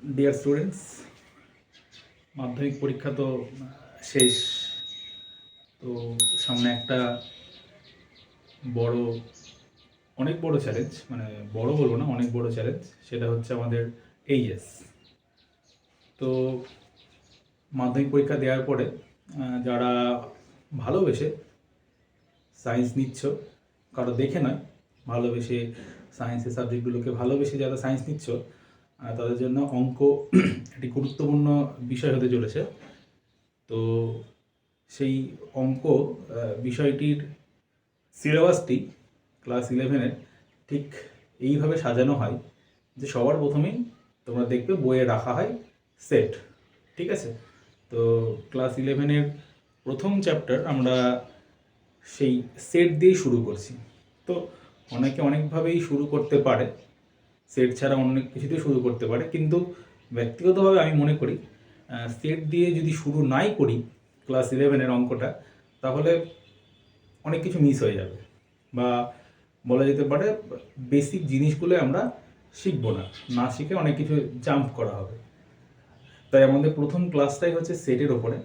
Dear students, মাধ্যমিক পরীক্ষা তো শেষ। তো সামনে একটা বড় অনেক বড় চ্যালেঞ্জ, মানে বড় বলবো না, অনেক বড় চ্যালেঞ্জ। সেটা হচ্ছে আমাদের এইচএস। তো মাধ্যমিক পরীক্ষা দেওয়ার পরে যারা ভালোবেসে সায়েন্স নিচ্ছ, কারো দেখে নয়, ভালোবেসে সায়েন্সের সাবজেক্টগুলোকে ভালোবেসে যারা সায়েন্স নিচ্ছ, তাদের জন্য অঙ্ক একটি গুরুত্বপূর্ণ বিষয় হতে চলেছে। তো সেই অঙ্ক বিষয়টির সিলেবাসটি ক্লাস 11-এর ঠিক এইভাবে সাজানো হয় যে সবার প্রথমেই তোমরা দেখবে বইয়ে রাখা হয় সেট। ঠিক আছে? তো ক্লাস 11-এর প্রথম চ্যাপ্টার আমরা সেই সেট দিয়েই শুরু করছি। তো অনেকে অনেকভাবেই শুরু করতে পারে, সেট ছাড়া অনেক কিছুতেই শুরু করতে পারে, কিন্তু ব্যক্তিগতভাবে আমি মনে করি সেট দিয়ে যদি শুরু নাই করি ক্লাস 11-এর অঙ্কটা, তাহলে অনেক কিছু মিস হয়ে যাবে, বা বলা যেতে পারে বেসিক জিনিসগুলো আমরা শিখবো না শিখে অনেক কিছু জাম্প করা হবে। তাই আমাদের প্রথম ক্লাসটাই হচ্ছে সেটের ওপরে।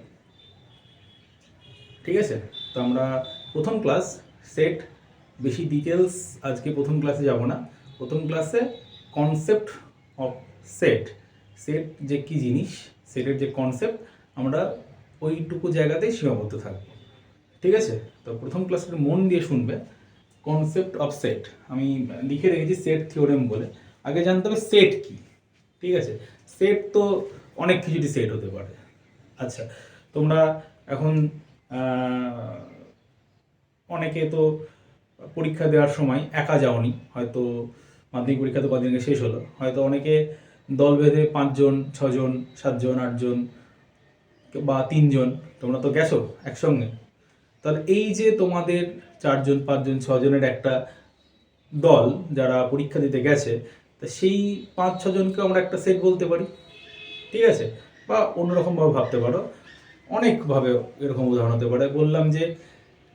ঠিক আছে? তো আমরা প্রথম ক্লাস সেট, বেশি ডিটেলস আজকে প্রথম ক্লাসে যাব না। প্রথম ক্লাসে কনসেপ্ট অফ সেট, সেট যে কী জিনিস, সেটের যে কনসেপ্ট, আমরা ওইটুকু জায়গাতেই সীমাবদ্ধ থাকবো। ঠিক আছে? তো প্রথম ক্লাসটা মন দিয়ে শুনবে। কনসেপ্ট অফ সেট আমি লিখে রেখেছি সেট থিওরেম বলে। আগে জানতে হবে সেট কি। ঠিক আছে? সেট তো অনেক কিছুটি সেট হতে পারে। আচ্ছা, তোমরা এখন অনেকে তো পরীক্ষা দেওয়ার সময় একা যাওনি, হয়তো মাধ্যমিক পরীক্ষা তো কদিন আগে শেষ হলো, হয়তো অনেকে দল বেঁধে 5 জন 6 জন 7 জন 8 জন বা 3 জন তোমরা তো গেছো একসঙ্গে। তাহলে এই যে তোমাদের 4 জন 5 জন 6 জনের একটা দল যারা পরীক্ষা দিতে গেছে, তা সেই 5-6 জনকে আমরা একটা সেট বলতে পারি। ঠিক আছে? বা অন্যরকমভাবে ভাবতে পারো, অনেকভাবে এরকম উদাহরণ হতে পারে। বললাম যে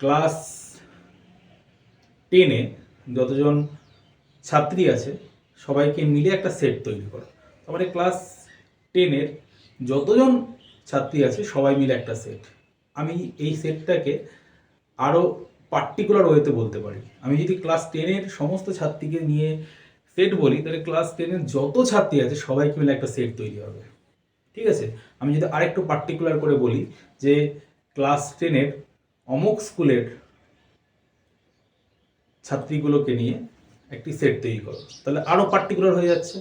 ক্লাস 10-এ যতজন ছাত্রী আছে সবাইকে মিলে একটা সেট তৈরি করো। তারপরে ক্লাস 10-এর যতজন ছাত্রী আছে সবাই মিলে একটা সেট। আমি এই সেটটাকে আরও পার্টিকুলার ওয়েতে বলতে পারি। আমি যদি ক্লাস 10-এর সমস্ত ছাত্রীকে নিয়ে সেট বলি, তাহলে ক্লাস 10-এর যত ছাত্রী আছে সবাইকে মিলে একটা সেট তৈরি হবে। ঠিক আছে? আমি যদি আরেকটু পার্টিকুলার করে বলি যে ক্লাস 10-এর অমুক স্কুলের ছাত্রীগুলোকে নিয়ে একটি সেট তৈরি করো, তাহলে আরও পার্টিকুলার হয়ে যাচ্ছে।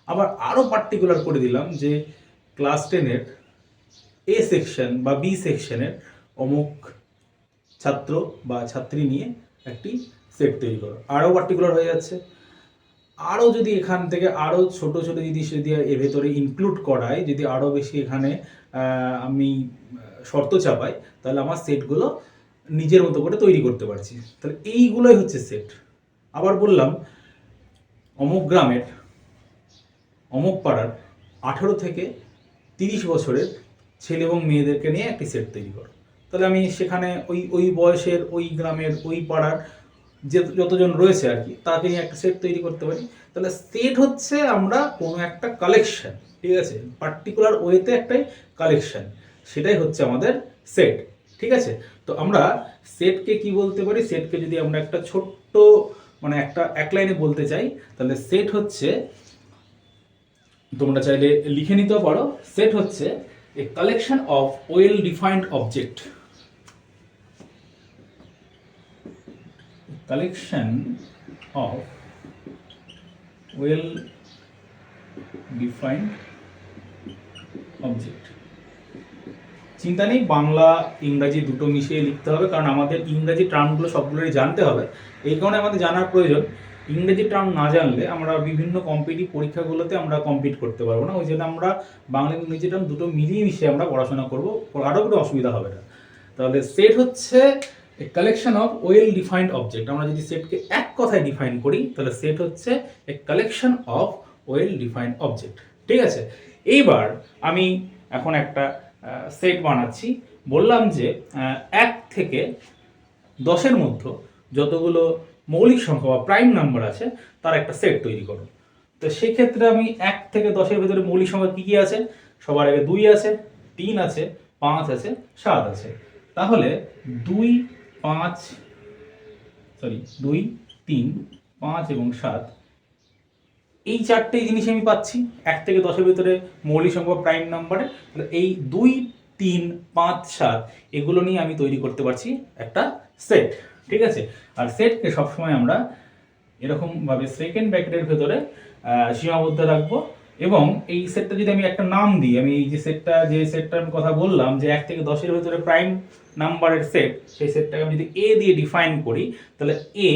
আবার আরও পার্টিকুলার করে দিলাম যে ক্লাস 10-এর এ সেকশন বা বি সেকশনের অমুক ছাত্র বা ছাত্রী নিয়ে একটি সেট তৈরি করো, আরও পার্টিকুলার হয়ে যাচ্ছে। আরও যদি এখান থেকে আরও ছোট ছোট জিনিস যদি এর ভেতরে ইনক্লুড করায়, যদি আরও বেশি এখানে আমি শর্ত চাপাই, তাহলে আমার সেটগুলো নিজের মতো করে তৈরি করতে পারছি। তাহলে এইগুলোই হচ্ছে সেট। আবার বললাম অমুক গ্রামের অমুক পাড়ার 18 থেকে 30 বছরের ছেলে এবং মেয়েদেরকে নিয়ে একটি সেট তৈরি করো, তাহলে আমি সেখানে ওই বয়সের ওই গ্রামের ওই পাড়ার যে যতজন রয়েছে আর কি, তাকে নিয়ে একটা সেট তৈরি করতে পারি। তাহলে সেট হচ্ছে আমরা কোনো একটা কালেকশন, ঠিক আছে, পার্টিকুলার ওয়েতে একটাই কালেকশন, সেটাই হচ্ছে আমাদের সেট। ঠিক আছে? তো আমরা সেটকে কি বলতে পারি? সেটকে যদি আমরা একটা ছোট্ট মানে একটা এক লাইনে বলতে চাই, তাহলে সেট হচ্ছে, তোমরা চাইলে লিখে নিতেও পারো, সেট হচ্ছে a collection of well defined object. collection of well defined object। চিন্তা নেই, বাংলা ইংরাজি দুটো মিশিয়ে লিখতে হবে, কারণ আমাদের ইংরাজি টার্মগুলো সবগুলোই জানতে হবে। এই কারণে আমাদের জানার প্রয়োজন। ইংরেজি টার্ম না জানলে আমরা বিভিন্ন কম্পিটিটিভ পরীক্ষাগুলোতে আমরা কম্পিট করতে পারবো না। ওই জন্য আমরা বাংলা ইংরেজি টার্ম দুটো মিলিয়ে মিশিয়ে আমরা পড়াশোনা করবো, আরও কোনো অসুবিধা হবে না। তাহলে সেট হচ্ছে a collection of well defined object. আমরা যদি সেটকে এক কথায় ডিফাইন করি, তাহলে সেট হচ্ছে a collection of well defined object. ঠিক আছে? এইবার আমি এখন একটা সেট বানাচ্ছি। বললাম যে 1 থেকে 10-এর মধ্যে যতগুলো মৌলিক সংখ্যা বা প্রাইম নাম্বার আছে তার একটা সেট তৈরি করো। তো সেই ক্ষেত্রে আমি 1 থেকে 10-এর ভিতরে মৌলিক সংখ্যা কি কি আছে? সবার আগে 2 আছে, 3 আছে, 5 আছে, 7 আছে। তাহলে 2, 3, 5 এবং 7 এই চারটে জিনিস আমি পাচ্ছি 1 থেকে 10-এর ভিতরে মৌলিক সংখ্যা প্রাইম নাম্বারে। তাহলে এই 2, 3, 5, 7 এগুলো নিয়ে আমি তৈরি করতে পারছি একটা সেট। ঠিক আছে, আর সেটকে সবসময় আমরা এরকমভাবে সেকেন্ড ব্র্যাকেটের ভেতরে সীমাবদ্ধ রাখবো। এবং এই সেটটা যদি আমি একটা নাম দিই, আমি এই যে সেটটার কথা বললাম যে 1 থেকে 10-এর ভেতরে প্রাইম নাম্বারের সেট, সেই সেটটাকে আমি যদি এ দিয়ে ডিফাইন করি, তাহলে এ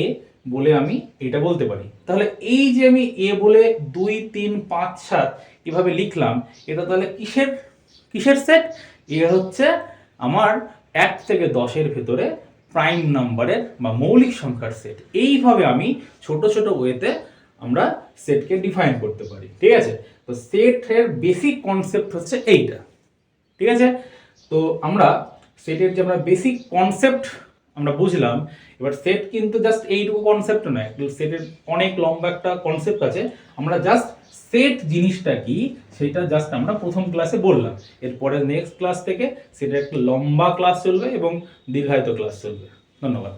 বলে আমি এটা বলতে পারি। তাহলে এই যে আমি এ বলে 2, 3, 5, 7 এভাবে লিখলাম, এটা তাহলে কিসের সেট? এটা হচ্ছে আমার 1 থেকে 10-এর ভেতরে প্রাইম নাম্বারের বা মৌলিক সংখ্যার সেট। এইভাবে আমি ছোট ছোট ওয়েতে আমরা সেটকে ডিফাইন করতে পারি। ঠিক আছে, তো সেটের বেসিক কনসেপ্ট হচ্ছে এইটা। ঠিক আছে, তো আমরা সেটের যে আমরা বেসিক কনসেপ্ট আমরা বুঝলাম। এবার সেট কিন্তু জাস্ট এইটুকু কনসেপ্ট নয়, সেটের অনেক লম্বা একটা কনসেপ্ট আছে। আমরা জাস্ট সেট জিনিসটা কি সেটা জাস্ট আমরা প্রথম ক্লাসে বললাম। এরপরে নেক্সট ক্লাস থেকে সেটা একটা লম্বা ক্লাস চলবে এবং দীর্ঘায়িত ক্লাস চলবে। ধন্যবাদ।